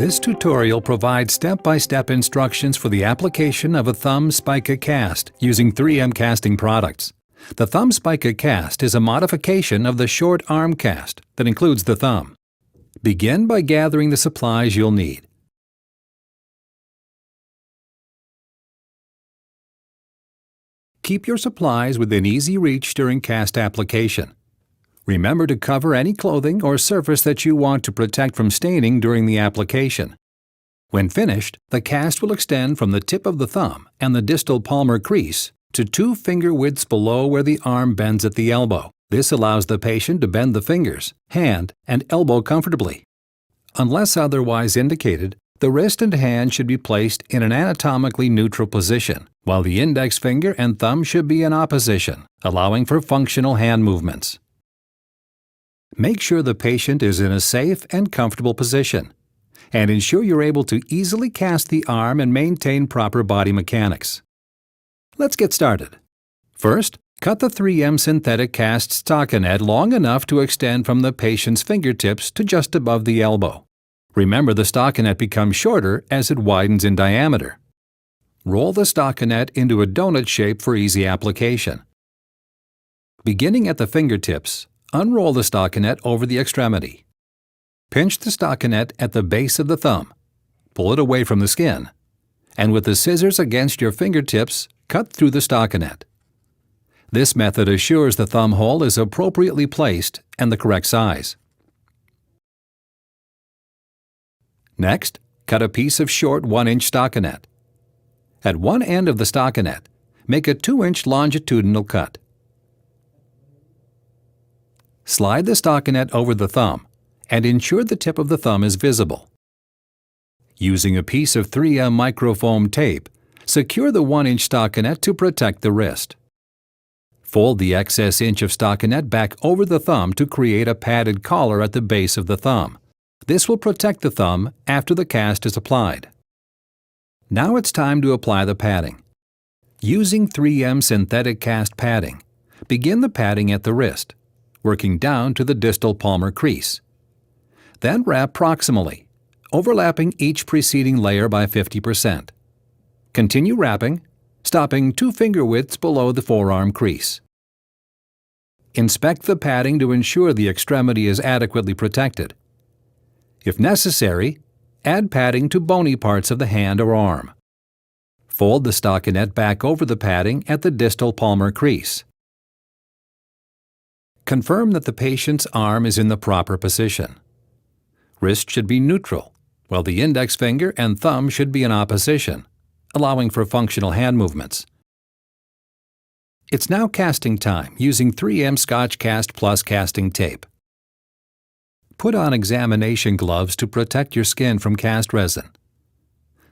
This tutorial provides step-by-step instructions for the application of a thumb spica cast using 3M casting products. The thumb spica cast is a modification of the short arm cast that includes the thumb. Begin by gathering the supplies you'll need. Keep your supplies within easy reach during cast application. Remember to cover any clothing or surface that you want to protect from staining during the application. When finished, the cast will extend from the tip of the thumb and the distal palmar crease to 2 finger widths below where the arm bends at the elbow. This allows the patient to bend the fingers, hand, and elbow comfortably. Unless otherwise indicated, the wrist and hand should be placed in an anatomically neutral position, while the index finger and thumb should be in opposition, allowing for functional hand movements. Make sure the patient is in a safe and comfortable position, and ensure you're able to easily cast the arm and maintain proper body mechanics. Let's get started. First, cut the 3M synthetic cast stockinette long enough to extend from the patient's fingertips to just above the elbow. Remember, the stockinette becomes shorter as it widens in diameter. Roll the stockinette into a donut shape for easy application. Beginning at the fingertips, unroll the stockinette over the extremity. Pinch the stockinette at the base of the thumb, pull it away from the skin, and with the scissors against your fingertips, cut through the stockinette. This method assures the thumb hole is appropriately placed and the correct size. Next, cut a piece of short 1-inch stockinette. At one end of the stockinette, make a 2-inch longitudinal cut. Slide the stockinette over the thumb and ensure the tip of the thumb is visible. Using a piece of 3M microfoam tape, secure the 1-inch stockinette to protect the wrist. Fold the excess inch of stockinette back over the thumb to create a padded collar at the base of the thumb. This will protect the thumb after the cast is applied. Now it's time to apply the padding. Using 3M synthetic cast padding, begin the padding at the wrist, working down to the distal palmar crease. Then wrap proximally, overlapping each preceding layer by 50%. Continue wrapping, stopping 2 finger widths below the forearm crease. Inspect the padding to ensure the extremity is adequately protected. If necessary, add padding to bony parts of the hand or arm. Fold the stockinette back over the padding at the distal palmar crease. Confirm that the patient's arm is in the proper position. Wrist should be neutral, while the index finger and thumb should be in opposition, allowing for functional hand movements. It's now casting time using 3M Scotch Cast Plus casting tape. Put on examination gloves to protect your skin from cast resin.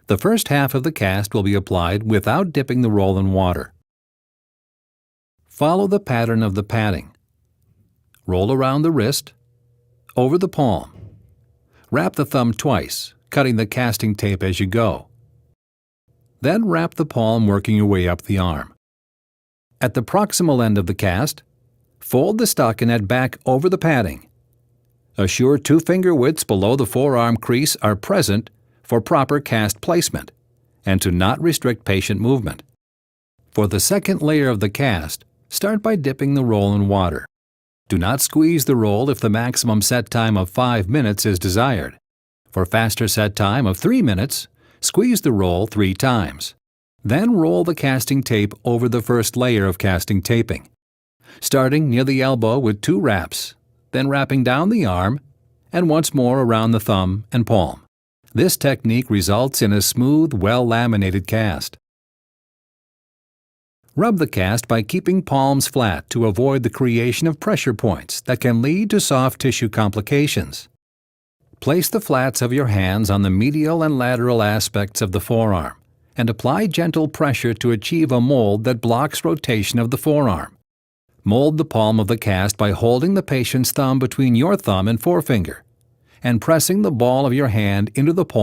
The first half of the cast will be applied without dipping the roll in water. Follow the pattern of the padding. Roll around the wrist, over the palm. Wrap the thumb twice, cutting the casting tape as you go. Then wrap the palm, working your way up the arm. At the proximal end of the cast, fold the stockinette back over the padding. Assure 2 finger widths below the forearm crease are present for proper cast placement and to not restrict patient movement. For the second layer of the cast, start by dipping the roll in water. Do not squeeze the roll if the maximum set time of 5 minutes is desired. For faster set time of 3 minutes, squeeze the roll 3 times. Then roll the casting tape over the first layer of casting taping, starting near the elbow with 2 wraps, then wrapping down the arm, and once more around the thumb and palm. This technique results in a smooth, well-laminated cast. Rub the cast by keeping palms flat to avoid the creation of pressure points that can lead to soft tissue complications. Place the flats of your hands on the medial and lateral aspects of the forearm and apply gentle pressure to achieve a mold that blocks rotation of the forearm. Mold the palm of the cast by holding the patient's thumb between your thumb and forefinger and pressing the ball of your hand into the palm